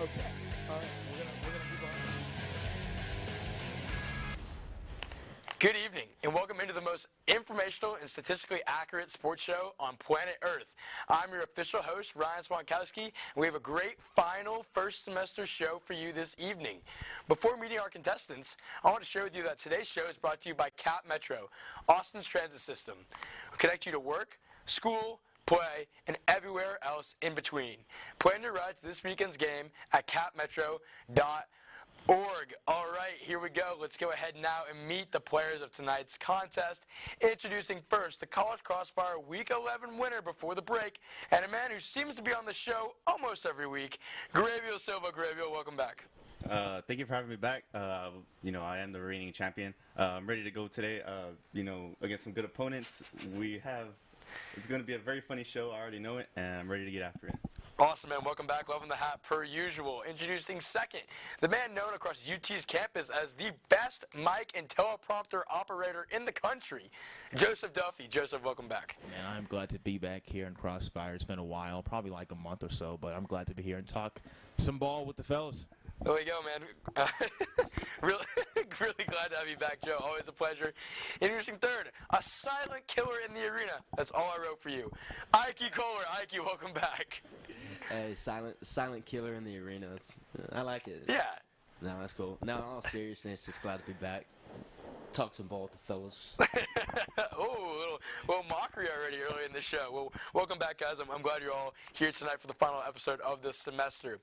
Okay. All right. We're gonna move on. Good evening, and welcome into the most informational and statistically accurate sports show on planet Earth. I'm your official host, Ryan Swantkowski, and we have a great final first semester show for you this evening. Before meeting our contestants, I want to share with you that today's show is brought to you by Cap Metro, Austin's transit system. We connect you to work, school, play, and everywhere else in between. Plan your ride to this weekend's game at capmetro.org. All right, here we go. Let's go ahead now and meet the players of tonight's contest. Introducing first the College Crossfire Week 11 winner before the break, and a man who seems to be on the show almost every week, Gabriel Silva. Gabriel, welcome back. Thank you for having me back. I am the reigning champion. I'm ready to go today, against some good opponents. It's going to be a very funny show. I already know it, and I'm ready to get after it. Awesome, man. Welcome back. Loving the hat per usual. Introducing second, the man known across UT's campus as the best mic and teleprompter operator in the country, Joseph Duffy. Joseph, welcome back. Man, I'm glad to be back here in Crossfire. It's been a while, probably like a month or so, but I'm glad to be here and talk some ball with the fellas. There we go, man. really glad to have you back, Joe. Always a pleasure. Introducing third, a silent killer in the arena. That's all I wrote for you. Ike Kohler. Ike, welcome back. Hey, silent killer in the arena. I like it. Yeah. No, that's cool. No, in all seriousness, just glad to be back. Talk some ball with the fellas. Oh, a little mockery already early in the show. Well, welcome back, guys. I'm glad you're all here tonight for the final episode of this semester.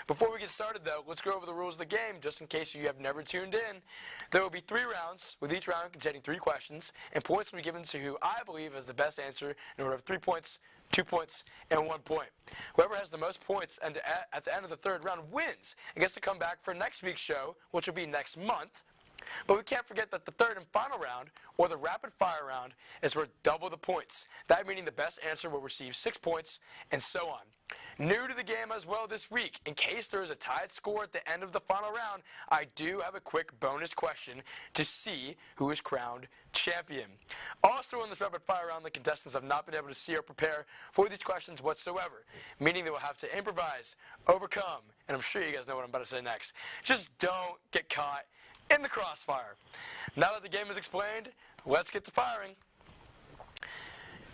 Before we get started, though, let's go over the rules of the game, just in case you have never tuned in. There will be 3 rounds, with each round containing 3 questions, and points will be given to who I believe has the best answer in order of 3 points, 2 points, and 1 point. Whoever has the most points at the end of the third round wins and gets to come back for next week's show, which will be next month. But we can't forget that the third and final round, or the rapid fire round, is worth double the points. That meaning the best answer will receive 6 points, and so on. New to the game as well this week, in case there is a tied score at the end of the final round, I do have a quick bonus question to see who is crowned champion. Also in this rapid fire round, the contestants have not been able to see or prepare for these questions whatsoever, meaning they will have to improvise, overcome, and I'm sure you guys know what I'm about to say next. Just don't get caught in the crossfire. Now that the game is explained, let's get to firing.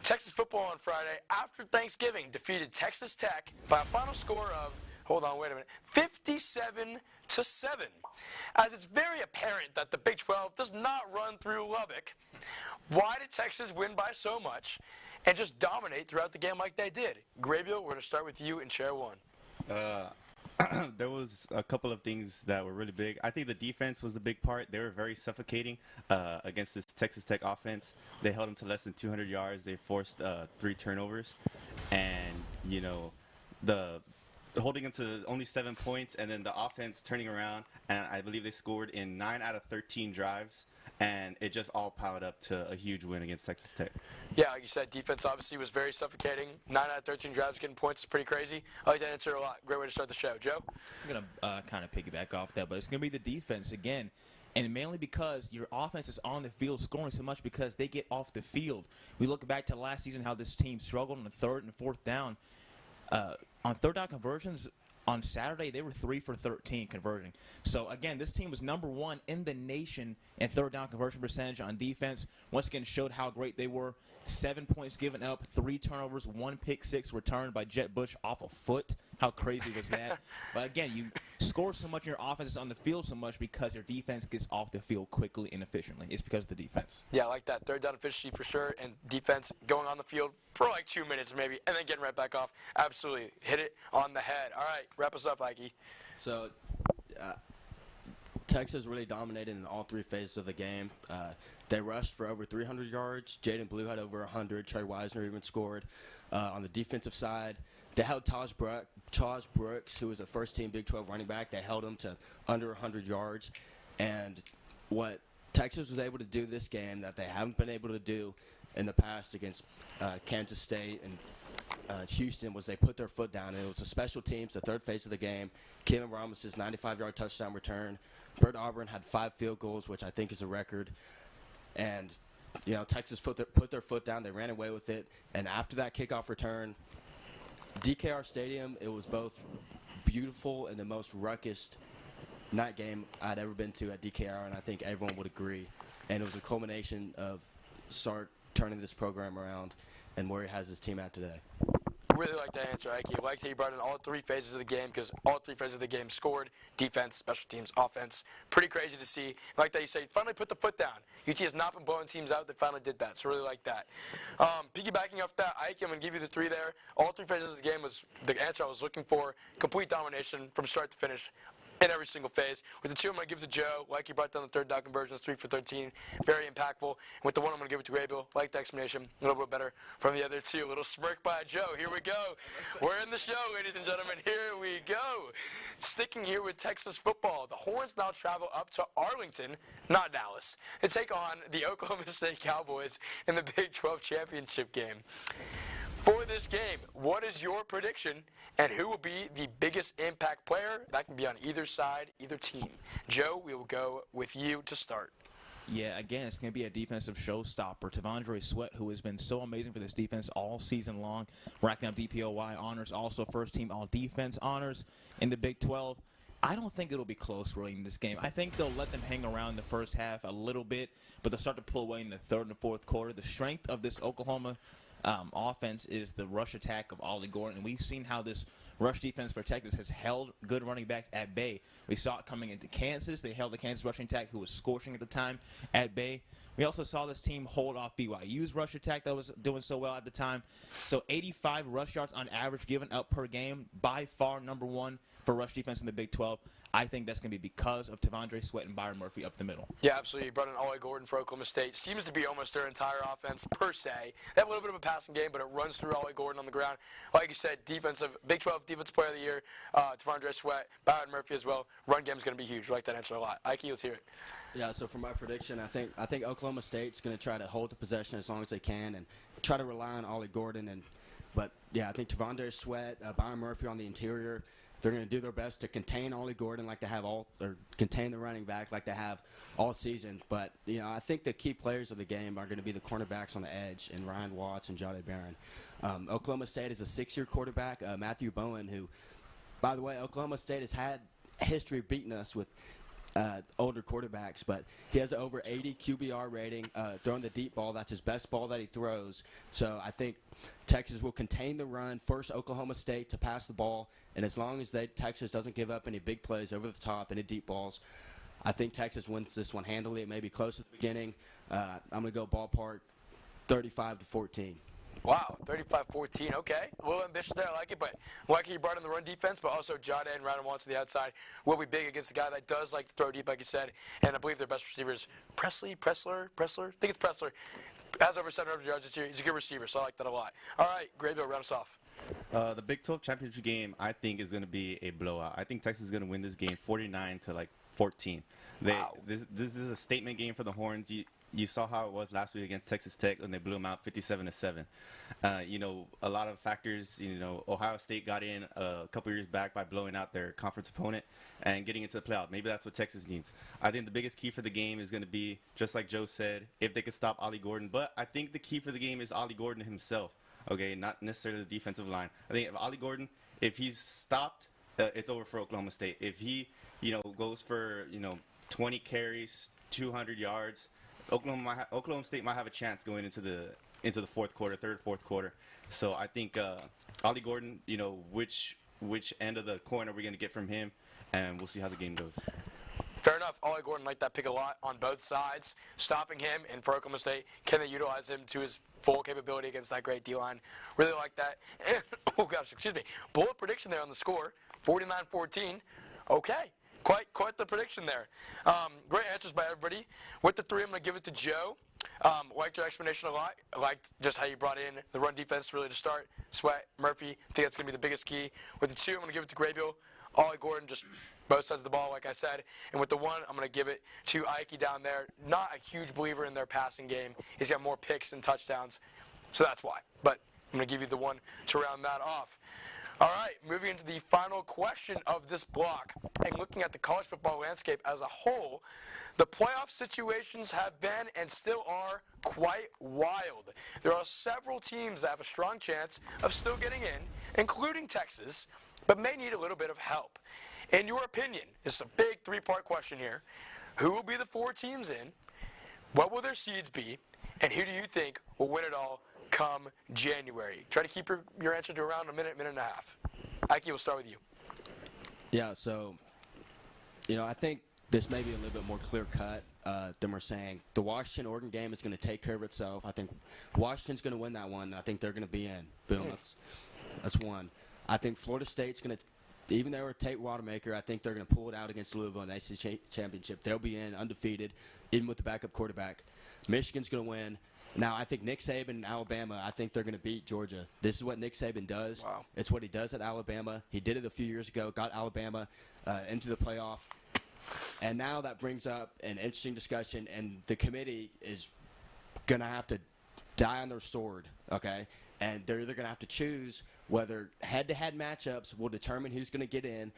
Texas football on Friday, after Thanksgiving, defeated Texas Tech by a final score of, 57-7. As it's very apparent that the Big 12 does not run through Lubbock, why did Texas win by so much and just dominate throughout the game like they did? Gabriel, we're going to start with you and share one. There was a couple of things that were really big. I think the defense was the big part. They were very suffocating against this Texas Tech offense. They held them to less than 200 yards. They forced 3 turnovers. And, the holding them to only 7 points, and then the offense turning around, and I believe they scored in 9 out of 13 drives. And it just all piled up to a huge win against Texas Tech. Yeah, like you said, defense obviously was very suffocating. 9 out of 13 drives getting points is pretty crazy. I like that answer a lot. Great way to start the show. Joe? I'm going to kind of piggyback off that, but it's going to be the defense again. And mainly because your offense is on the field scoring so much because they get off the field. We look back to last season how this team struggled on the third and fourth down. On third down conversions, on Saturday, they were 3 for 13 converting. So, again, this team was number 1 in the nation in third down conversion percentage on defense. Once again, showed how great they were. 7 points given up, 3 turnovers, 1 pick six returned by Jet Bush off a foot. How crazy was that? But, again, you score so much and your offense is on the field so much because your defense gets off the field quickly and efficiently. It's because of the defense. Yeah, I like that. Third down efficiency for sure, and defense going on the field for like 2 minutes maybe, and then getting right back off. Absolutely. Hit it on the head. All right, wrap us up, Ike. So, Texas really dominated in all 3 phases of the game. They rushed for over 300 yards. Jaden Blue had over 100. Trey Wisner even scored. On the defensive side, they held Taj Brooks, who was a first-team Big 12 running back. They held him to under 100 yards. And what Texas was able to do this game that they haven't been able to do in the past against Kansas State and Houston was they put their foot down. And it was the special teams, the third phase of the game. Keelan Ramos' 95-yard touchdown return. Bert Auburn had 5 field goals, which I think is a record. And, Texas put their foot down. They ran away with it. And after that kickoff return, DKR Stadium, it was both beautiful and the most ruckus night game I'd ever been to at DKR, and I think everyone would agree. And it was a culmination of Sark turning this program around and where he has his team at today. Really like that answer, Ike. I liked how you brought in all three phases of the game because all three phases of the game scored: defense, special teams, offense. Pretty crazy to see. I like that you say finally put the foot down. UT has not been blowing teams out. They finally did that. So really like that. Piggybacking off that, Ike, I'm going to give you the three there. All three phases of the game was the answer I was looking for. Complete domination from start to finish in every single phase. With the two, I'm going to give it to Joe. Like you brought down the third down conversions, 3 for 13. Very impactful. And with the one, I'm going to give it to Graybill. Like the explanation. A little bit better from the other two. A little smirk by Joe. Here we go. We're in the show, ladies and gentlemen. Here we go. Sticking here with Texas football. The Horns now travel up to Arlington, not Dallas, to take on the Oklahoma State Cowboys in the Big 12 championship game. For this game, what is your prediction, and who will be the biggest impact player? That can be on either side, either team. Joe, we will go with you to start. Yeah, again, it's going to be a defensive showstopper. T'Vondre Sweat, who has been so amazing for this defense all season long, racking up DPOY honors, also first-team all-defense honors in the Big 12. I don't think it'll be close really in this game. I think they'll let them hang around the first half a little bit, but they'll start to pull away in the third and fourth quarter. The strength of this Oklahoma offense is the rush attack of Ollie Gordon, and we've seen how this rush defense for Texas has held good running backs at bay. We saw it coming into Kansas. They held the Kansas rushing attack, who was scorching at the time, at bay. We also saw this team hold off BYU's rush attack that was doing so well at the time. So 85 rush yards on average given up per game, by far number one for rush defense in the Big 12. I think that's going to be because of T'Vondre Sweat and Byron Murphy up the middle. Yeah, absolutely. You brought in Ollie Gordon for Oklahoma State. Seems to be almost their entire offense, per se. They have a little bit of a passing game, but it runs through Ollie Gordon on the ground. Like you said, defensive, Big 12 Defensive Player of the Year, T'Vondre Sweat, Byron Murphy as well. Run game is going to be huge. I like that answer a lot. Ike, let's hear it. Yeah, so for my prediction, I think Oklahoma State's going to try to hold the possession as long as they can and try to rely on Ollie Gordon. But yeah, I think T'Vondre Sweat, Byron Murphy on the interior, they're going to do their best to contain Ollie Gordon like they have or contain the running back like they have all season. But, you know, I think the key players of the game are going to be the cornerbacks on the edge, and Ryan Watts and Jahdae Barron. Oklahoma State is a 6-year quarterback, Matthew Bowen, who, by the way, Oklahoma State has had history of beating us with older quarterbacks, but he has over 80 QBR rating, throwing the deep ball. That's his best ball that he throws. So I think Texas will contain the run, force Oklahoma State to pass the ball, and as long as Texas doesn't give up any big plays over the top, any deep balls, I think Texas wins this one handily. It may be close at the beginning. I'm going to go ballpark 35-14. Wow, 35-14, okay. A little ambitious there, I like it, but like you brought in the run defense, but also Jahdae and Ryan Watts to the outside will be big against a guy that does like to throw deep, like you said, and I believe their best receiver is Pressler? I think it's Pressler. Has over 700 yards this year. He's a good receiver, so I like that a lot. All right, Graybill, round us off. The Big 12 championship game, I think, is going to be a blowout. I think Texas is going to win this game 49-14. Wow. This is a statement game for the Horns. You saw how it was last week against Texas Tech when they blew them out 57-7. You know, a lot of factors. You know, Ohio State got in a couple years back by blowing out their conference opponent and getting into the playoff. Maybe that's what Texas needs. I think the biggest key for the game is going to be, just like Joe said, if they could stop Ollie Gordon. But I think the key for the game is Ollie Gordon himself. Okay, not necessarily the defensive line. I think if Ollie Gordon, if he's stopped, it's over for Oklahoma State. If he, goes for 20 carries, 200 yards. Oklahoma State might have a chance going into the fourth quarter, fourth quarter. So I think Ollie Gordon, which end of the coin are we going to get from him, and we'll see how the game goes. Fair enough. Ollie Gordon liked that pick a lot on both sides. Stopping him, and for Oklahoma State, can they utilize him to his full capability against that great D-line? Really like that. And, bold prediction there on the score, 49-14. Okay. Quite the prediction there. Great answers by everybody. With the three, I'm going to give it to Joe. Liked your explanation a lot. I liked just how you brought in the run defense really to start. Sweat, Murphy, I think that's going to be the biggest key. With the two, I'm going to give it to Graybill. Ollie Gordon, just both sides of the ball, like I said. And with the one, I'm going to give it to Ike down there. Not a huge believer in their passing game. He's got more picks and touchdowns, so that's why. But I'm going to give you the one to round that off. All right, moving into the final question of this block, and looking at the college football landscape as a whole, the playoff situations have been and still are quite wild. There are several teams that have a strong chance of still getting in, including Texas, but may need a little bit of help. In your opinion, it's a big three-part question here. Who will be the 4 teams in? What will their seeds be? And who do you think will win it all come January? Try to keep your answer to around a minute and a half. Ike, we'll start with you. Yeah, so, I think this may be a little bit more clear-cut than we're saying. The Washington-Oregon game is going to take care of itself. I think Washington's going to win that one. I think they're going to be in. Boom. That's one. I think Florida State's going to, even though they're a Tate Watermaker, I think they're going to pull it out against Louisville in the ACC Championship. They'll be in undefeated, even with the backup quarterback. Michigan's going to win. Now, I think Nick Saban and Alabama, I think they're going to beat Georgia. This is what Nick Saban does. Wow. It's what he does at Alabama. He did it a few years ago, got Alabama into the playoff. And now that brings up an interesting discussion, and the committee is going to have to die on their sword, okay? And they're either going to have to choose whether head-to-head matchups will determine who's going to get in,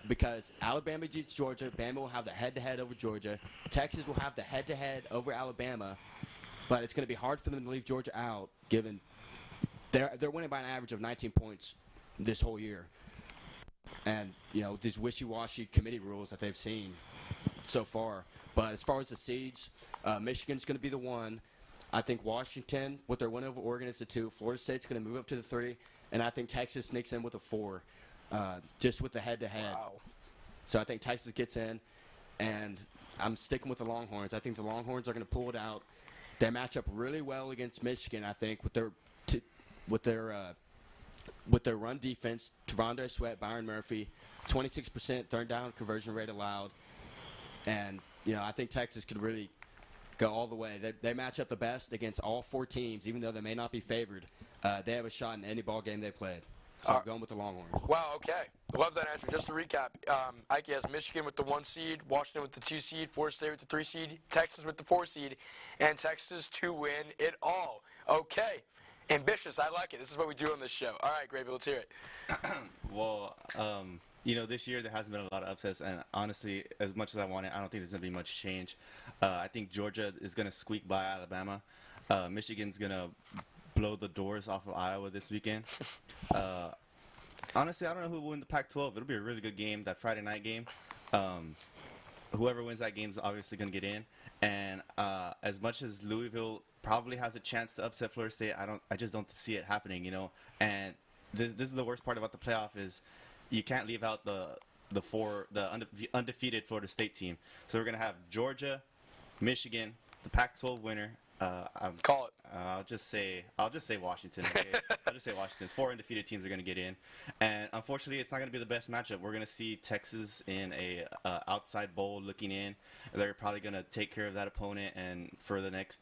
because Alabama beats Georgia, Bama will have the head-to-head over Georgia, Texas will have the head-to-head over Alabama, but it's going to be hard for them to leave Georgia out, given they're winning by an average of 19 points this whole year. And, these wishy-washy committee rules that they've seen so far. But as far as the seeds, Michigan's going to be the 1. I think Washington, with their win over Oregon, is the 2. Florida State's going to move up to the 3. And I think Texas sneaks in with a 4, just with the head-to-head. Wow. So I think Texas gets in, and I'm sticking with the Longhorns. I think the Longhorns are going to pull it out. They match up really well against Michigan, I think, with their run defense. Tavondre Sweat, Byron Murphy, 26% third down conversion rate allowed. And, I think Texas could really go all the way. They match up the best against all 4 teams, even though they may not be favored. They have a shot in any ball game they played. So I'm going with the Longhorns. Wow, okay. I love that answer. Just to recap, Ike has Michigan with the 1 seed, Washington with the 2 seed, Florida State with the 3 seed, Texas with the 4 seed, and Texas to win it all. Okay. Ambitious. I like it. This is what we do on this show. All right, Graby, let's hear it. Well, this year there hasn't been a lot of upsets, and honestly, as much as I want it, I don't think there's going to be much change. I think Georgia is going to squeak by Alabama. Michigan's going to blow the doors off of Iowa this weekend. Honestly, I don't know who will win the Pac-12. It'll be a really good game, that Friday night game. Whoever wins that game is obviously going to get in. And as much as Louisville probably has a chance to upset Florida State, I just don't see it happening, And this is the worst part about the playoff is you can't leave out the undefeated Florida State team. So we're going to have Georgia, Michigan, the Pac-12 winner. Call it. I'll just say Washington. Okay? I'll just say Washington. 4 undefeated teams are going to get in, and unfortunately, it's not going to be the best matchup. We're going to see Texas in a outside bowl looking in. They're probably going to take care of that opponent, and for the next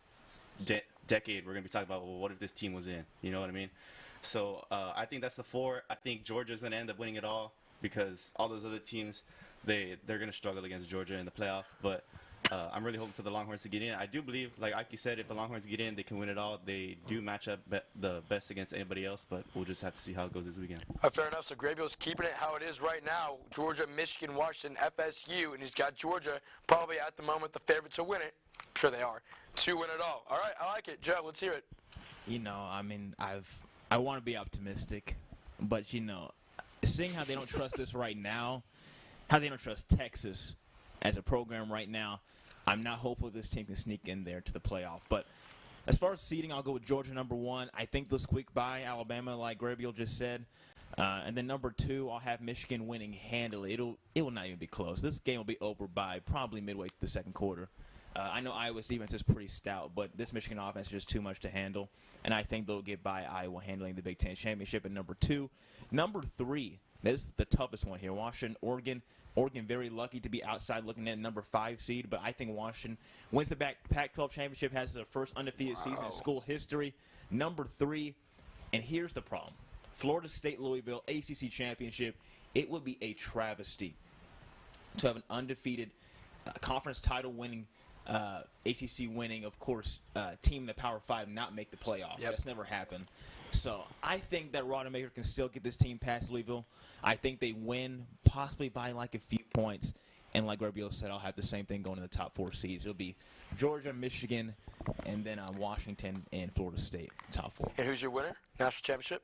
decade, we're going to be talking about, well, what if this team was in? You know what I mean? So I think that's the 4. I think Georgia's going to end up winning it all because all those other teams, they're going to struggle against Georgia in the playoff, but. I'm really hoping for the Longhorns to get in. I do believe, like Ike said, if the Longhorns get in, they can win it all. They do match up the best against anybody else, but we'll just have to see how it goes this weekend. Fair enough. So Grabio's keeping it how it is right now. Georgia, Michigan, Washington, FSU, and he's got Georgia probably at the moment the favorite to win it. I'm sure they are. To win it all. All right, I like it. Joe, let's hear it. I want to be optimistic, but seeing how they don't trust us right now, how they don't trust Texas as a program right now, I'm not hopeful this team can sneak in there to the playoff. But as far as seeding, I'll go with Georgia number 1. I think they'll squeak by Alabama, like Grabiel just said. And then number 2, I'll have Michigan winning handily. It will not even be close. This game will be over by probably midway through the second quarter. I know Iowa's defense is pretty stout, but this Michigan offense is just too much to handle. And I think they'll get by Iowa handling the Big Ten Championship at number 2. Number 3, this is the toughest one here. Washington, Oregon. Oregon very lucky to be outside looking at number 5 seed, but I think Washington wins the Pac-12 championship, has their first undefeated season in school history. Number 3, and here's the problem. Florida State, Louisville, ACC championship. It would be a travesty to have an undefeated conference title winning, ACC winning, of course, team in the Power 5 not make the playoff. Yep. That's never happened. So I think that Rodemaker can still get this team past Louisville. I think they win possibly by like a few points. And like Grabiel said, I'll have the same thing going in the top 4 seeds. It'll be Georgia, Michigan, and then Washington and Florida State, top 4. And who's your winner? National championship?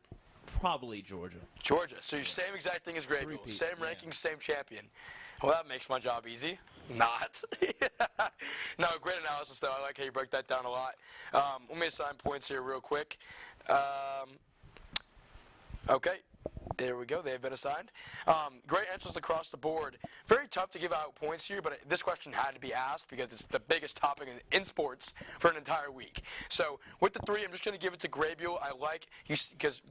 Probably Georgia. Georgia. So you're same exact thing as Graybill. Three-peat, Same yeah. ranking, same champion. Well, that makes my job easy. Not. No, great analysis, though. I like how you broke that down a lot. Let me assign points here real quick. Okay. There we go. They have been assigned. Great answers across the board. Very tough to give out points here, but this question had to be asked because it's the biggest topic in sports for an entire week. So with the 3, I'm just going to give it to Graybill. I like because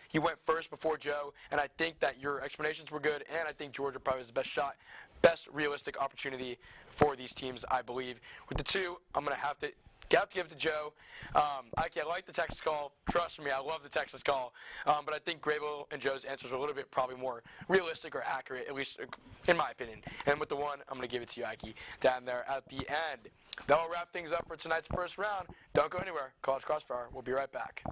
he went first before Joe, and I think that your explanations were good, and I think Georgia probably has the best shot, best realistic opportunity for these teams, I believe. With the 2, I'm going to have to give it to Joe. I like the Texas call. Trust me, I love the Texas call. But I think Graybill and Joe's answers are a little bit probably more realistic or accurate, at least in my opinion. And with the 1, I'm going to give it to you, Ike, down there at the end. That'll wrap things up for tonight's first round. Don't go anywhere. College Crossfire. We'll be right back.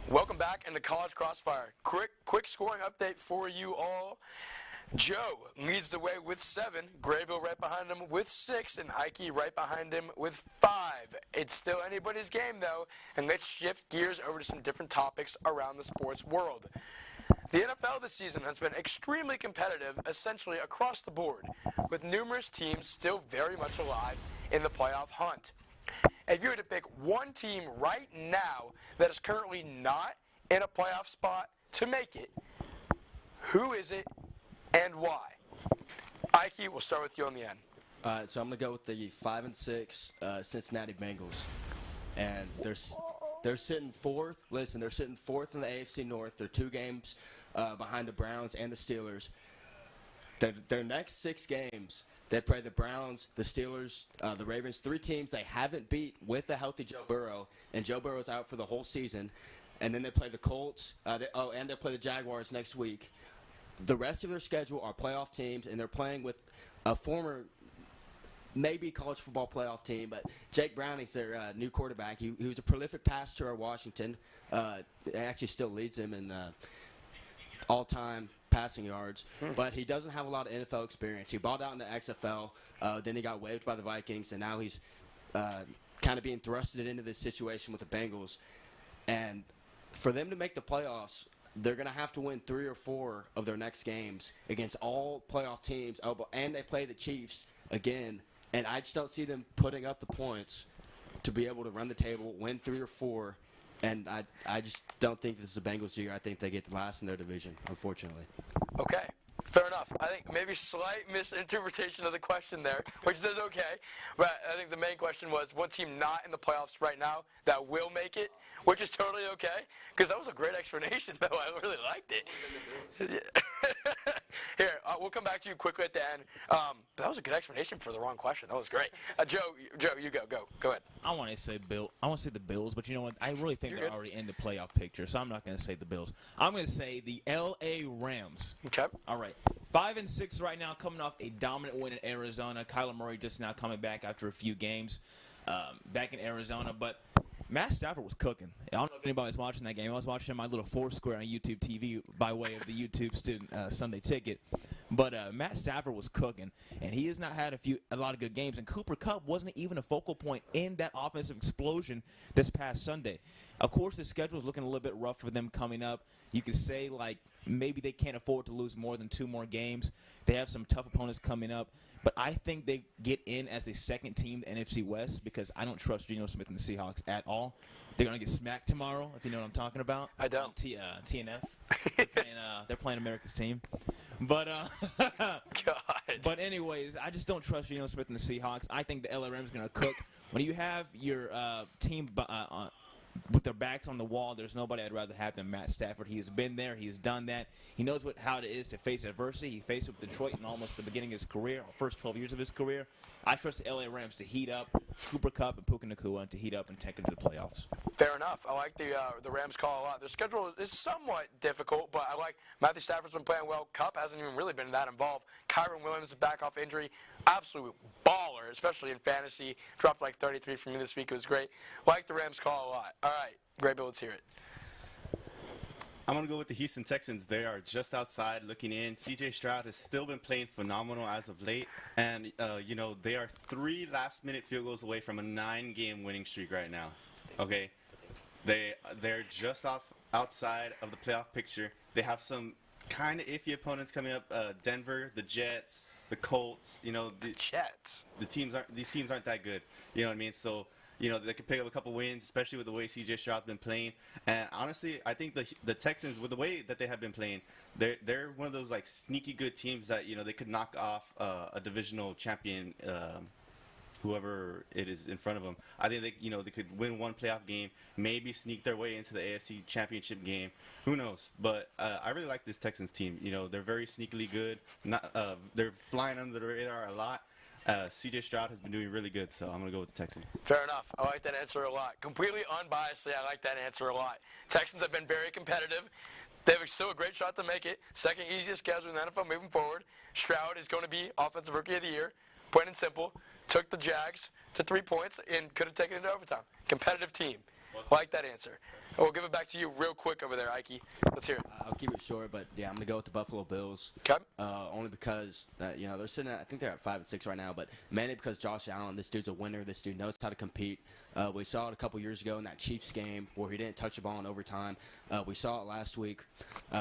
Welcome back into College Crossfire. Quick scoring update for you all. Joe leads the way with 7, Graybill right behind him with 6, and Ike right behind him with 5. It's still anybody's game, though, and let's shift gears over to some different topics around the sports world. The NFL this season has been extremely competitive, essentially across the board, with numerous teams still very much alive in the playoff hunt. If you were to pick one team right now that is currently not in a playoff spot to make it, who is it and why? Ike, we'll start with you on the end. So I'm going to go with the 5-6 Cincinnati Bengals. And they're sitting 4th. Listen, they're sitting 4th in the AFC North. They're 2 games behind the Browns and the Steelers. Their next 6 games, they play the Browns, the Steelers, the Ravens, 3 teams they haven't beat with a healthy Joe Burrow, and Joe Burrow's out for the whole season. And then they play the Colts, and they play the Jaguars next week. The rest of their schedule are playoff teams, and they're playing with a former maybe college football playoff team, but Jake Browning's their new quarterback. He was a prolific passer at Washington. He actually still leads them in all-time passing yards, but he doesn't have a lot of NFL experience. He balled out in the XFL, then he got waived by the Vikings, and now he's kind of being thrusted into this situation with the Bengals. And for them to make the playoffs, they're going to have to win 3 or 4 of their next games against all playoff teams, and they play the Chiefs again. And I just don't see them putting up the points to be able to run the table, win 3 or 4. And I just don't think this is the Bengals' year. I think they get the last in their division, unfortunately. Okay, fair enough. enough. I think maybe slight misinterpretation of the question there, which is okay. But I think the main question was one team not in the playoffs right now that will make it, which is totally okay. Because that was a great explanation, though. I really liked it. Here, we'll come back to you quickly at the end. That was a good explanation for the wrong question. That was great. Joe, you go. Go ahead. I want to say the Bills, but you know what? I really think they're already in the playoff picture, so I'm not going to say the Bills. I'm going to say the L.A. Rams. Okay. All right. 5-6 right now, coming off a dominant win in Arizona. Kyler Murray just now coming back after a few games back in Arizona, but Matt Stafford was cooking. I don't know if anybody's watching that game. I was watching my little Foursquare on YouTube TV by way of the YouTube Student Sunday Ticket. But Matt Stafford was cooking, and he has not had a lot of good games. And Cooper Kupp wasn't even a focal point in that offensive explosion this past Sunday. Of course, the schedule is looking a little bit rough for them coming up. You could say, like, maybe they can't afford to lose more than 2 more games. They have some tough opponents coming up. But I think they get in as the second team in the NFC West because I don't trust Geno Smith and the Seahawks at all. They're going to get smacked tomorrow, if you know what I'm talking about. I don't. TNF. They're playing America's team. But God. But anyways, I just don't trust Geno Smith and the Seahawks. I think the LA Rams are going to cook. When you have your team with their backs on the wall, there's nobody I'd rather have than Matt Stafford. He has been there. He has done that. He knows how it is to face adversity. He faced it with Detroit in almost the beginning of his career, first 12 years of his career. I trust the LA Rams to heat up, Cooper Kupp and Puka Nacua to heat up and take it to the playoffs. Fair enough. I like the Rams call a lot. Their schedule is somewhat difficult, but I like Matthew Stafford's been playing well. Kupp hasn't even really been that involved. Kyron Williams is back off injury. Absolute baller, especially in fantasy. Dropped like 33 for me this week. It was great. Like the Rams call a lot. All right. Great, Bill. Let's hear it. I'm going to go with the Houston Texans. They are just outside looking in. C.J. Stroud has still been playing phenomenal as of late. And, they are 3 last-minute field goals away from a 9-game winning streak right now. Okay? They're just outside of the playoff picture. They have some kind of iffy opponents coming up. Denver, the Jets, the Colts. The Jets. These teams aren't that good. You know what I mean? So, they could pick up a couple wins, especially with the way C.J. Stroud's been playing. And honestly, I think the Texans, with the way that they have been playing, they're one of those like sneaky good teams that they could knock off a divisional champion, whoever it is in front of them. I think they could win one playoff game, maybe sneak their way into the AFC Championship game. Who knows? But I really like this Texans team. They're very sneakily good. They're flying under the radar a lot. C.J. Stroud has been doing really good, so I'm going to go with the Texans. Fair enough. I like that answer a lot. Completely unbiasedly, I like that answer a lot. Texans have been very competitive. They have still a great shot to make it. Second easiest schedule in the NFL moving forward. Stroud is going to be Offensive Rookie of the Year. Plain and simple. Took the Jags to 3 points and could have taken it to overtime. Competitive team. Like that answer. We'll give it back to you real quick over there, Ike. Let's hear it. I'll keep it short, but yeah, I'm gonna go with the Buffalo Bills. Okay. Only because they're sitting at, I think they're at 5-6 right now, but mainly because Josh Allen, this dude's a winner. This dude knows how to compete. We saw it a couple years ago in that Chiefs game where he didn't touch the ball in overtime. We saw it last week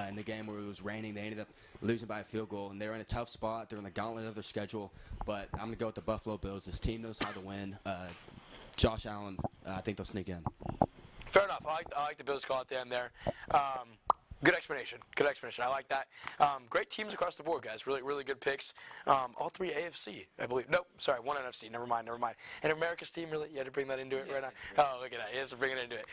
in the game where it was raining. They ended up losing by a field goal, and they're in a tough spot. They're in the gauntlet of their schedule, but I'm gonna go with the Buffalo Bills. This team knows how to win. Josh Allen, I think they'll sneak in. Fair enough. I like the Bills call at the end there. Good explanation. Good explanation. I like that. Great teams across the board, guys. Really, really good picks. All 3 AFC, I believe. Nope, sorry, 1 NFC. Never mind. And America's team, really, you had to bring that into it right now? Oh, look at that. He has to bring it into it.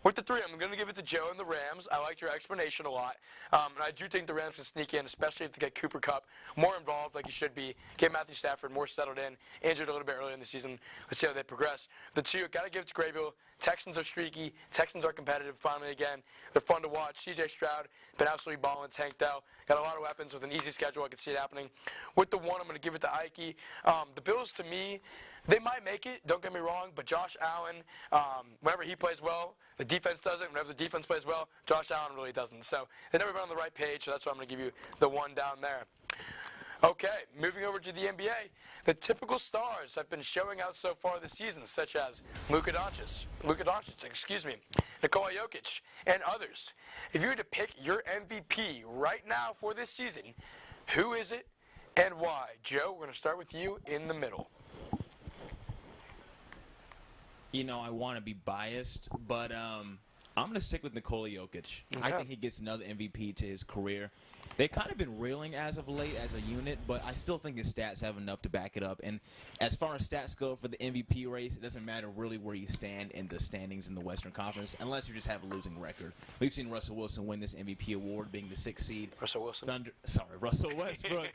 With the 3, I'm going to give it to Joe and the Rams. I liked your explanation a lot. And I do think the Rams can sneak in, especially if they get Cooper Kupp more involved like he should be. Get Matthew Stafford more settled in. Injured a little bit earlier in the season. Let's see how they progress. The 2, got to give it to Graybill. Texans are streaky. Texans are competitive finally again. They're fun to watch. C.J. Stroud been absolutely balling. Tank Dell got a lot of weapons with an easy schedule. I can see it happening. With the 1, I'm going to give it to Ike. The Bills, to me, they might make it. Don't get me wrong. But Josh Allen, whenever he plays well, the defense doesn't. Whenever the defense plays well, Josh Allen really doesn't. So they've never been on the right page. So that's why I'm going to give you the 1 down there. Okay, moving over to the NBA. The typical stars have been showing out so far this season, such as Luka Doncic, Nikola Jokic, and others. If you were to pick your MVP right now for this season, who is it and why? Joe, we're going to start with you in the middle. I want to be biased, but I'm going to stick with Nikola Jokic. I Okay. think he gets another MVP to his career. They've kind of been reeling as of late as a unit, but I still think his stats have enough to back it up. And as far as stats go for the MVP race, it doesn't matter really where you stand in the standings in the Western Conference, unless you just have a losing record. We've seen Russell Wilson win this MVP award, being the 6th seed. Russell Wilson. Russell Westbrook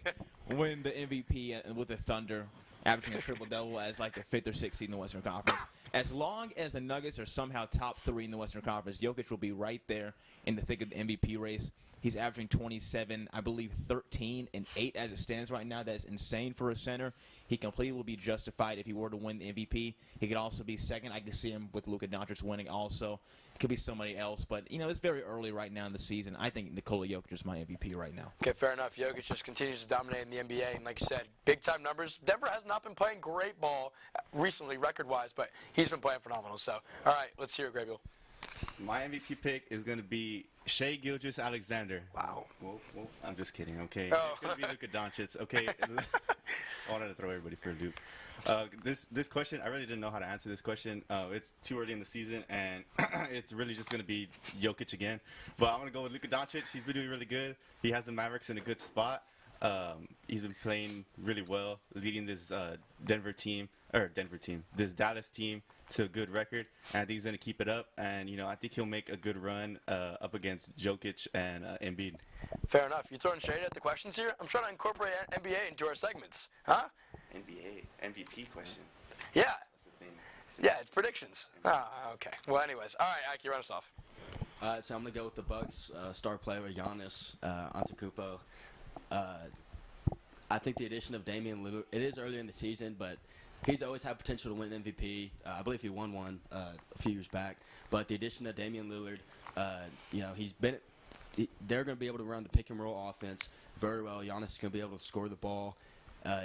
win the MVP with the Thunder, averaging a triple-double as like the 5th or 6th seed in the Western Conference. As long as the Nuggets are somehow top 3 in the Western Conference, Jokic will be right there in the thick of the MVP race. He's averaging 27, I believe 13 and 8 as it stands right now. That's insane for a center. He completely will be justified if he were to win the MVP. He could also be second. I could see him with Luka Doncic winning also. It could be somebody else, but it's very early right now in the season. I think Nikola Jokic is my MVP right now. Okay, fair enough. Jokic just continues to dominate in the NBA, and like you said, big-time numbers. Denver has not been playing great ball recently, record-wise, but he's been playing phenomenal. So, all right, let's hear it, Graybill. My MVP pick is going to be Shai Gilgeous-Alexander. Wow. Whoa, I'm just kidding, okay? Oh. It's going to be Luka Doncic, okay? I wanted to throw everybody for a loop. This question, I really didn't know how to answer this question. It's too early in the season, and it's really just going to be Jokic again. But I'm going to go with Luka Doncic. He's been doing really good. He has the Mavericks in a good spot. He's been playing really well, leading this this Dallas team to a good record, and I think he's going to keep it up. And I think he'll make a good run up against Jokic and Embiid. Fair enough. You're throwing shade at the questions here? I'm trying to incorporate NBA into our segments. Huh? NBA MVP question. Yeah. That's the thing. Yeah, it's predictions. Okay. Well, anyways. All right, Aki, run us off. So I'm going to go with the Bucks star player Giannis Antetokounmpo. I think the addition of Damian Lillard, it is early in the season, but he's always had potential to win MVP. I believe he won one a few years back. But the addition of Damian Lillard, they're going to be able to run the pick and roll offense very well. Giannis is going to be able to score the ball.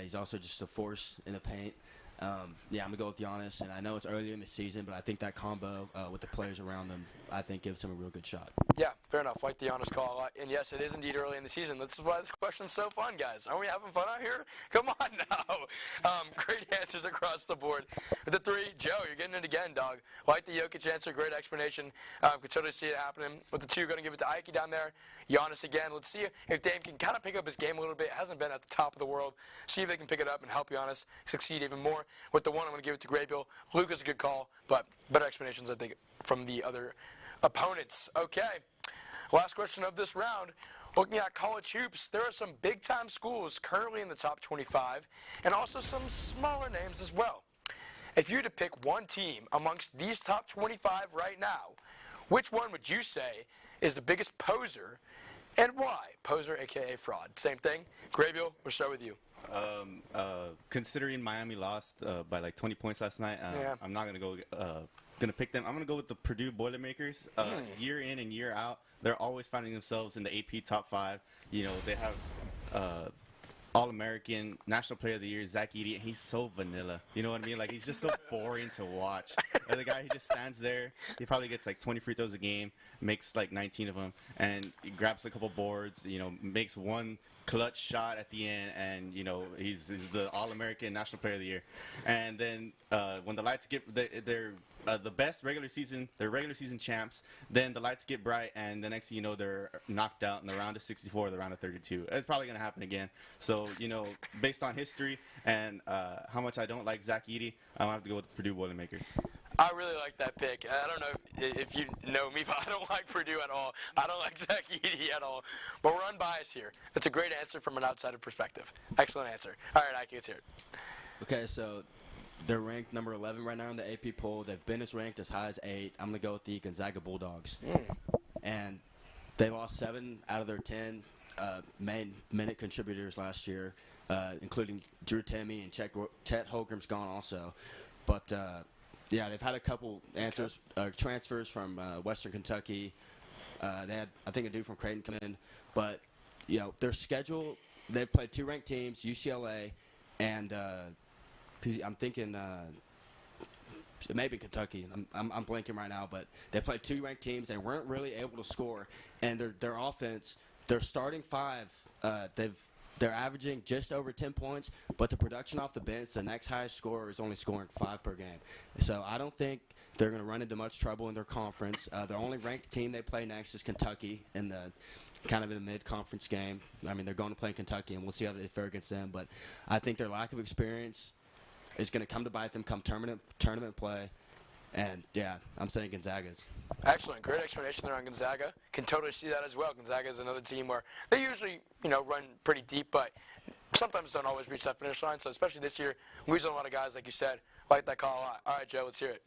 He's also just a force in the paint. I'm going to go with Giannis, and I know it's earlier in the season, but I think that combo with the players around them, I think gives him a real good shot. Yeah, fair enough. Like the Giannis call a lot. And yes, it is indeed early in the season. That's why this question's so fun, guys. Aren't we having fun out here? Come on now. Great answers across the board. With the 3, Joe, you're getting it again, dog. Like the Jokic answer, great explanation. Could totally see it happening. With the 2, going to give it to Ike down there. Giannis again. Let's see if Dame can kind of pick up his game a little bit. Hasn't been at the top of the world. See if they can pick it up and help Giannis succeed even more. With the 1, I'm going to give it to Graybill. Luka's a good call, but better explanations, I think, from the other opponents. Okay. Last question of this round. Looking at college hoops, there are some big-time schools currently in the top 25 and also some smaller names as well. If you had to pick one team amongst these top 25 right now, which one would you say is the biggest poser and why? Poser, a.k.a. fraud. Same thing. Graybill, we'll start with you. Considering Miami lost by like 20 points last night, I'm not going to pick them. I'm going to go with the Purdue Boilermakers. Year in and year out, they're always finding themselves in the AP top 5. They have All-American, National Player of the Year, Zach Edey, and he's so vanilla. You know what I mean? Like, he's just so boring to watch. And the guy, he just stands there. He probably gets like 20 free throws a game, makes like 19 of them, and he grabs a couple boards, makes one clutch shot at the end, and he's the All-American National Player of the Year. And then when the lights get they're the best regular season champs, then the lights get bright, and the next thing you know, they're knocked out in the round of 64 or the round of 32. It's probably going to happen again. So based on history and how much I don't like Zach Edey, I'm going to have to go with the Purdue Boilermakers. I really like that pick. I don't know if you know me, but I don't like Purdue at all. I don't like Zach Edey at all. But we're unbiased here. That's a great answer from an outsider perspective. Excellent answer. All right, Ike, let's hear it. Okay, so they're ranked number 11 right now in the AP poll. They've been ranked as high as 8. I'm going to go with the Gonzaga Bulldogs. And they lost 7 out of their 10 main minute contributors last year, including Drew Timme and Chet Holmgren's gone also. But, they've had a couple transfers from Western Kentucky. They had, I think, a dude from Creighton come in. But, their schedule, they've played 2 ranked teams, UCLA and I'm thinking maybe Kentucky. I'm blanking right now, but they played 2 ranked teams. They weren't really able to score, and their offense, their starting 5, they're averaging just over 10 points, but the production off the bench, the next highest scorer is only scoring 5 per game. So I don't think They're going to run into much trouble in their conference. The only ranked team they play next is Kentucky in the kind of in a mid-conference game. I mean, they're going to play Kentucky, and we'll see how they fare against them. But I think their lack of experience is going to come to bite them come tournament play. And, yeah, I'm saying Gonzaga's. Excellent. Great explanation there on Gonzaga. Can totally see that as well. Gonzaga is another team where they usually, run pretty deep, but sometimes don't always reach that finish line. So especially this year, losing a lot of guys, like you said, like that call a lot. All right, Joe, let's hear it.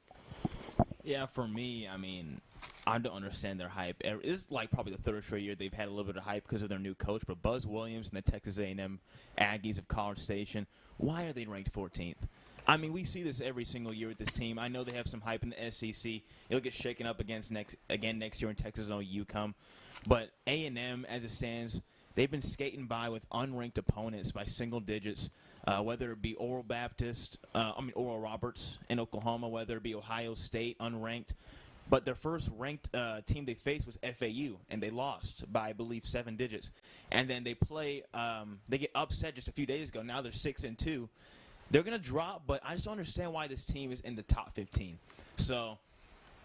Yeah, for me, I mean, I don't understand their hype. This is like probably the third straight year they've had a little bit of hype because of their new coach. But Buzz Williams and the Texas A&M Aggies of College Station, why are they ranked 14th? I mean, we see this every single year with this team. I know they have some hype in the SEC. It'll get shaken up next year in Texas and UConn. But A&M, as it stands, they've been skating by with unranked opponents by single digits, whether it be Oral Roberts in Oklahoma, whether it be Ohio State, unranked. But their first ranked team they faced was FAU, and they lost by, I believe, 7 digits. And then they they get upset just a few days ago. Now they're 6-2. They're going to drop, but I just don't understand why this team is in the top 15. So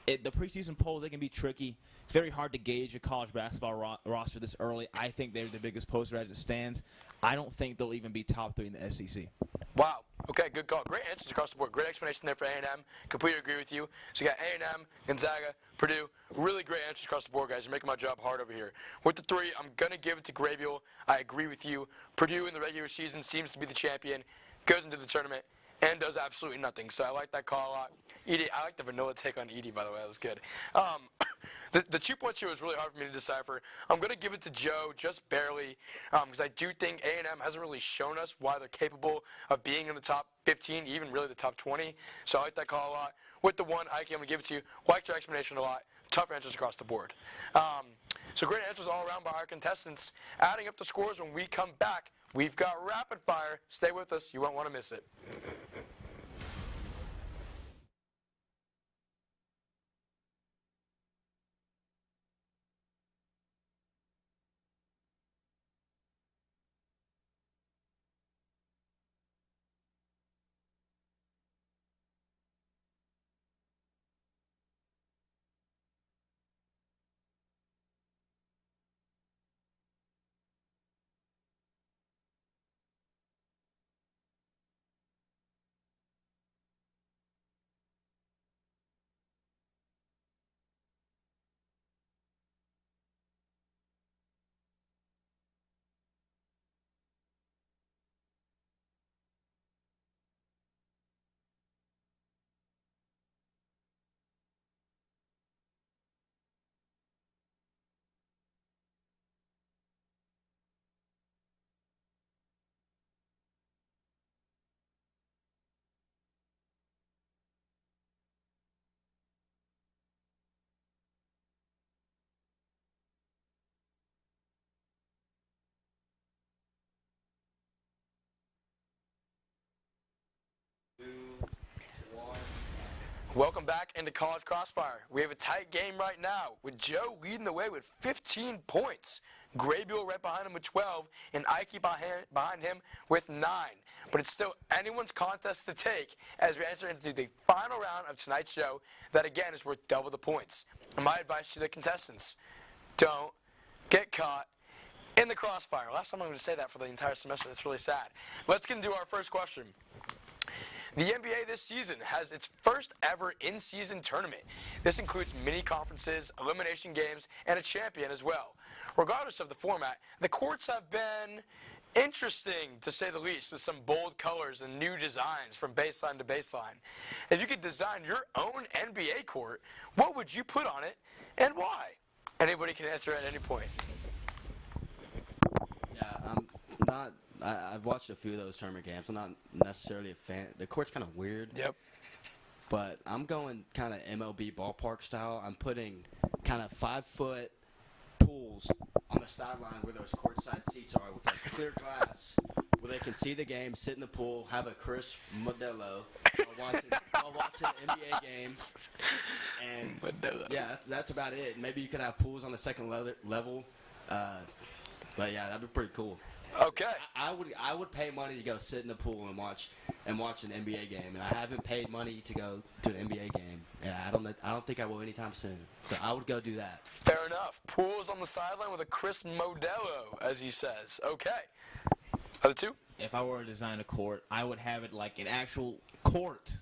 the preseason polls, they can be tricky. It's very hard to gauge a college basketball roster this early. I think they're the biggest poster as it stands. I don't think they'll even be top 3 in the SEC. Wow. Okay, good call. Great answers across the board. Great explanation there for A&M. Completely agree with you. So you got A&M, Gonzaga, Purdue. Really great answers across the board, guys. You're making my job hard over here. With the 3, I'm going to give it to Graybill. I agree with you. Purdue in the regular season seems to be the champion. Goes into the tournament and does absolutely nothing. So I like that call a lot. Edie, I like the vanilla take on Edie, by the way. That was good. The 2 points here was really hard for me to decipher. I'm going to give it to Joe just barely because I do think A&M hasn't really shown us why they're capable of being in the top 15, even really the top 20. So I like that call a lot. With the 1, Ike, I'm going to give it to you. Liked your explanation a lot. Tough answers across the board. So great answers all around by our contestants. Adding up the scores when we come back, we've got rapid fire. Stay with us. You won't want to miss it. Welcome back into College Crossfire. We have a tight game right now with Joe leading the way with 15 points. Graybill right behind him with 12, and Ike behind him with 9. But it's still anyone's contest to take as we enter into the final round of tonight's show that, again, is worth double the points. And my advice to the contestants, don't get caught in the crossfire. Last time I'm going to say that for the entire semester. That's really sad. Let's get into our first question. The NBA this season has its first ever in-season tournament. This includes mini conferences, elimination games, and a champion as well. Regardless of the format, the courts have been interesting, to say the least, with some bold colors and new designs from baseline to baseline. If you could design your own NBA court, what would you put on it and why? Anybody can answer at any point. Yeah, I've watched a few of those tournament games. I'm not necessarily a fan. The court's kind of weird. Yep. But I'm going kind of MLB ballpark style. I'm putting kind of 5-foot pools on the sideline where those courtside seats are with like clear glass where they can see the game, sit in the pool, have a crisp Modelo while watching an NBA game. And yeah, that's about it. Maybe you could have pools on the second level. But yeah, that'd be pretty cool. Okay. I would pay money to go sit in the pool and watch an NBA game, and I haven't paid money to go to an NBA game, and I don't think I will anytime soon. So I would go do that. Fair enough. Pools on the sideline with a Chris Modelo, as he says. Okay. Other two? If I were to design a court, I would have it like an actual court.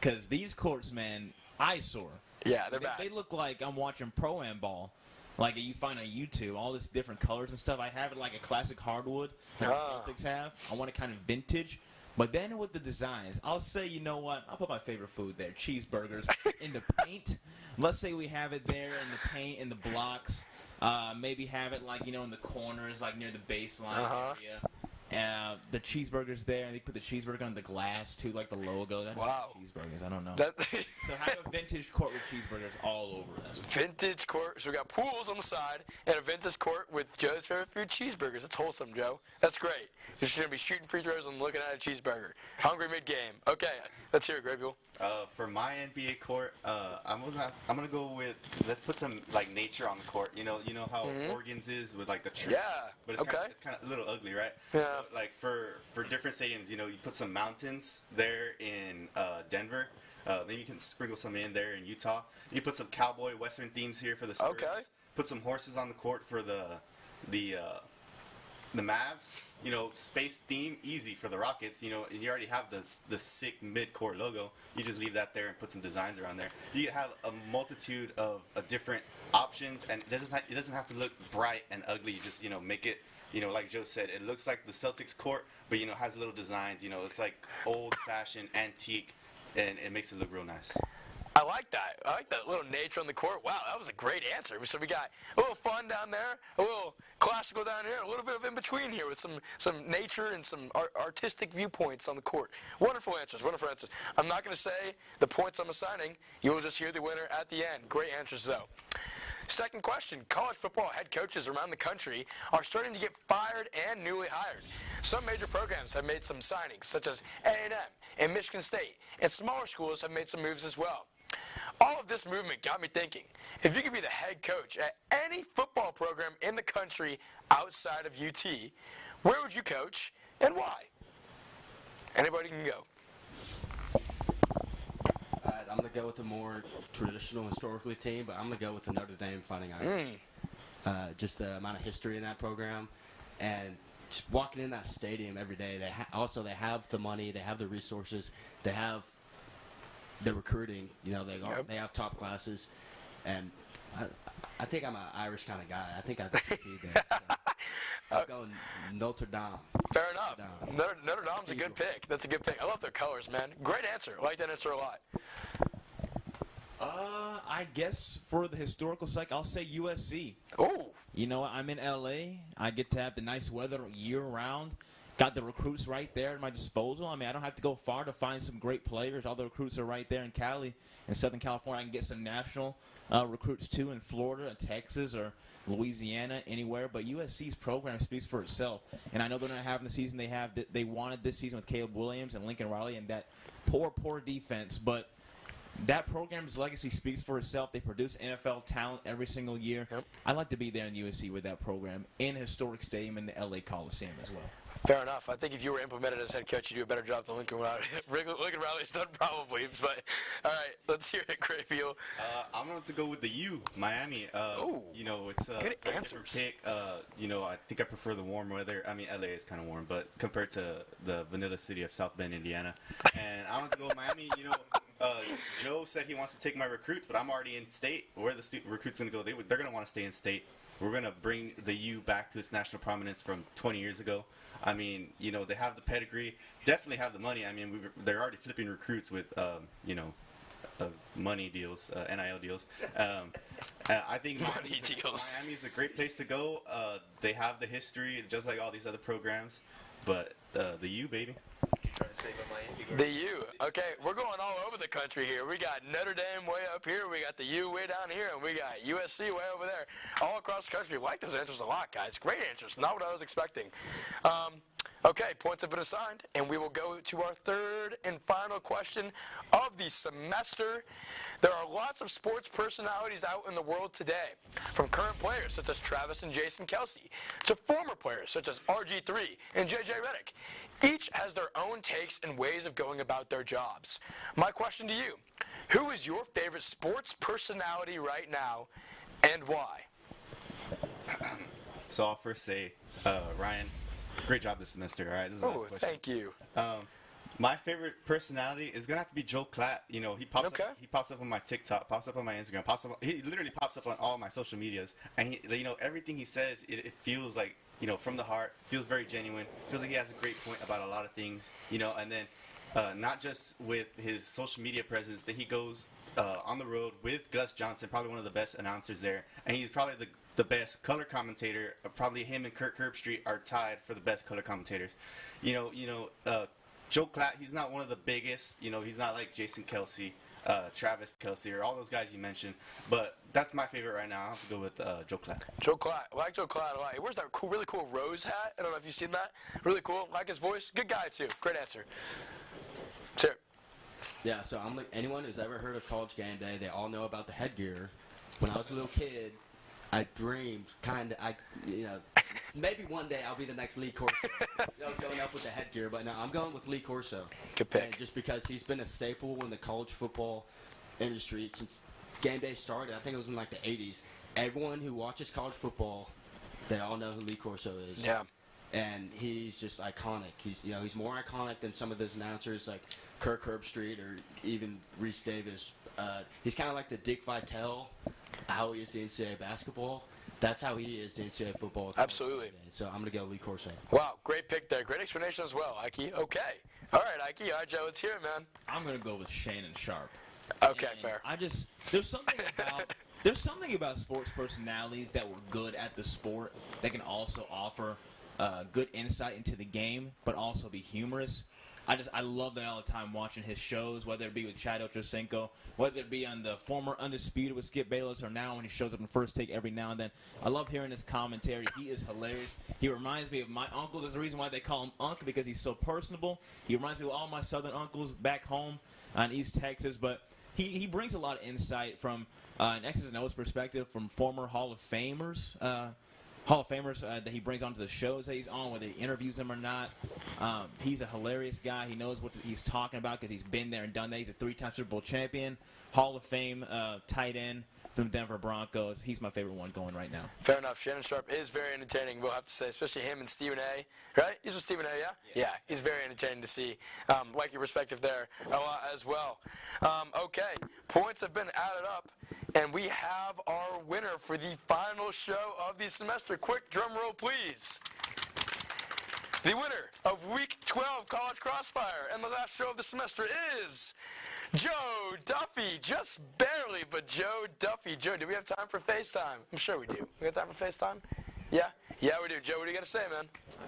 Because these courts, man, eyesore. Yeah, they're bad. They look like I'm watching Pro-Am ball. Like you find on YouTube, all this different colors and stuff. I have it like a classic hardwood, like the Celtics have. I want it kind of vintage. But then with the designs, I'll say, you know what? I'll put my favorite food there, cheeseburgers, in the paint. Let's say we have it there in the paint, in the blocks. Maybe have it like, in the corners, like near the baseline area. The cheeseburgers there, and they put the cheeseburger on the glass too, like the logo. That's cheeseburgers. I don't know. So have a vintage court with cheeseburgers all over us. Vintage court. So we got pools on the side and a vintage court with Joe's favorite food, cheeseburgers. That's wholesome, Joe. That's great. You're going to be shooting free throws and looking at a cheeseburger. Hungry mid-game. Okay, let's hear it, Great Buell. For my NBA court, I'm gonna go with, let's put some like nature on the court. You know how Oregon's is with like the tree. Yeah. But it's kind of a little ugly, right? Yeah. But, like for different stadiums, you put some mountains there in Denver. Maybe you can sprinkle some in there in Utah. You put some cowboy western themes here for the Spurs. Okay. Put some horses on the court for the Mavs. Space theme, easy for the Rockets. And you already have the sick mid-court logo. You just leave that there and put some designs around there. You have a multitude of different options, and it doesn't have to look bright and ugly. You just make it. Like Joe said, it looks like the Celtics court, but has little designs. It's like old-fashioned, antique, and it makes it look real nice. I like that. I like that little nature on the court. Wow, that was a great answer. So we got a little fun down there, a little classical down here, a little bit of in between here with some nature and some artistic viewpoints on the court. Wonderful answers, wonderful answers. I'm not going to say the points I'm assigning. You will just hear the winner at the end. Great answers, though. Second question, college football head coaches around the country are starting to get fired and newly hired. Some major programs have made some signings, such as A&M and Michigan State, and smaller schools have made some moves as well. All of this movement got me thinking, if you could be the head coach at any football program in the country outside of UT, where would you coach and why? Anybody can go. I'm going to go with a more traditional, historically team, but I'm going to go with the Notre Dame Fighting Irish. Just the amount of history in that program, and just walking in that stadium every day. They have the money, they have the resources, they have the recruiting. They have top classes, and I think I'm an Irish kind of guy. I think I can succeed there. So I'm going Notre Dame. Fair enough. Notre Dame's a good pick. That's a good pick. I love their colors, man. Great answer. I like that answer a lot. I guess for the historical side, I'll say USC. Oh. I'm in LA. I get to have the nice weather year-round. Got the recruits right there at my disposal. I don't have to go far to find some great players. All the recruits are right there in Cali, in Southern California. I can get some national recruits, too, in Florida, Texas, or Louisiana, anywhere. But USC's program speaks for itself. And I know they're not having the season they wanted this season with Caleb Williams and Lincoln Riley and that poor defense. But that program's legacy speaks for itself. They produce NFL talent every single year. Yep. I'd like to be there in USC with that program in a historic stadium in the LA Coliseum as well. Fair enough. I think if you were implemented as head coach, you'd do a better job than Lincoln Riley. Lincoln Riley's done probably, but all right, let's hear it, Great Buell. I'm going to go with the U, Miami. It's a good very answers. different pick. I think I prefer the warm weather. LA is kind of warm, but compared to the vanilla city of South Bend, Indiana. And I want to go with Miami. Joe said he wants to take my recruits, but I'm already in state. Where the recruits going to go? They're going to want to stay in state. We're going to bring the U back to its national prominence from 20 years ago. They have the pedigree, definitely have the money. They're already flipping recruits with, money deals, NIL deals. I think Miami's a great place to go. They have the history, just like all these other programs. But the U, baby. Trying to save Miami. The U. Okay, we're going all over the country here. We got Notre Dame way up here. We got the U way down here. And we got USC way over there. All across the country. I like those answers a lot, guys. Great answers. Not what I was expecting. Okay, points have been assigned, and we will go to our third and final question of the semester. There are lots of sports personalities out in the world today, from current players such as Travis and Jason Kelsey, to former players such as RG3 and JJ Redick. Each has their own takes and ways of going about their jobs. My question to you, who is your favorite sports personality right now, and why? So I'll first say, Ryan, great job this semester. All right, this is the last question. Thank you. My favorite personality is gonna have to be Joe Klatt. You know, he pops Okay. up. He pops up on my TikTok, pops up on my Instagram, he literally pops up on all my social medias, and everything he says, it feels like, from the heart. Feels very genuine. Feels like he has a great point about a lot of things. And then not just with his social media presence, that he goes on the road with Gus Johnson, probably one of the best announcers there, and he's probably the best color commentator. Probably him and Kirk Herbstreit are tied for the best color commentators. Joe Klatt, he's not one of the biggest. He's not like Jason Kelsey, Travis Kelsey, or all those guys you mentioned. But that's my favorite right now. I'll have to go with Joe Klatt. Joe Klatt. I like Joe Klatt a lot. He wears that really cool rose hat. I don't know if you've seen that. Really cool. Like his voice. Good guy, too. Great answer. Sure. Yeah, so I'm like, anyone who's ever heard of College Game Day, they all know about the headgear. When I was a little kid, I dreamed maybe one day I'll be the next Lee Corso, going up with the headgear. But no, I'm going with Lee Corso. Good pick. And just because he's been a staple in the college football industry since Game Day started. I think it was in like the 80s. Everyone who watches college football, they all know who Lee Corso is. Yeah. And he's just iconic. He's more iconic than some of those announcers like Kirk Herbstreit or even Reese Davis. He's kind of like the Dick Vitale, how he is to NCAA basketball. That's how he is to NCAA football. Absolutely. So I'm going to go Lee Corso. Wow, great pick there. Great explanation as well, Ike. Okay. All right, Ike. All right, Joe, let's hear it, man. I'm going to go with Shannon Sharp. Okay, And fair. there's something about sports personalities that were good at the sport that can also offer good insight into the game, but also be humorous. I love that all the time watching his shows, whether it be with Chad Ochocinco, whether it be on the former Undisputed with Skip Bayless, or now when he shows up in First Take every now and then. I love hearing his commentary. He is hilarious. He reminds me of my uncle. There's a reason why they call him Unc, because he's so personable. He reminds me of all my southern uncles back home in East Texas, but he brings a lot of insight from an X's and O's perspective from former Hall of Famers. That he brings onto the shows that he's on, whether he interviews them or not. He's a hilarious guy. He knows what he's talking about because he's been there and done that. He's a 3-time Super Bowl champion, Hall of Fame tight end from Denver Broncos. He's my favorite one going right now. Fair enough. Shannon Sharp is very entertaining, we'll have to say, especially him and Stephen A. Right? He's with Stephen A, yeah? Yeah, he's very entertaining to see. Like your perspective there a lot as well. Okay, points have been added up, and we have our winner for the final show of the semester. Quick drum roll, please. The winner of Week 12 College Crossfire and the last show of the semester is Joe Duffy. Just barely, but Joe Duffy. Joe, do we have time for FaceTime? I'm sure we do. We got time for FaceTime? Yeah? Yeah, we do. Joe, what do you got to say, man?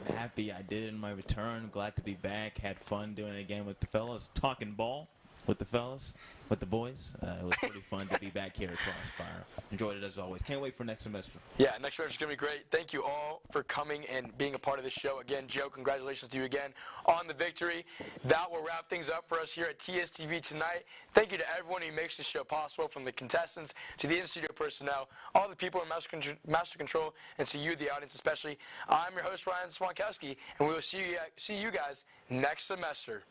I'm happy I did it in my return. Glad to be back. Had fun doing it again with the fellas. Talking ball with the fellas, with the boys. It was pretty fun to be back here at Crossfire. Enjoyed it as always. Can't wait for next semester. Yeah, next semester is going to be great. Thank you all for coming and being a part of this show. Again, Joe, congratulations to you again on the victory. That will wrap things up for us here at TSTV tonight. Thank you to everyone who makes this show possible, from the contestants to the in-studio personnel, all the people in Master Control, and to you, the audience especially. I'm your host, Ryan Swantkowski, and we will see you guys next semester.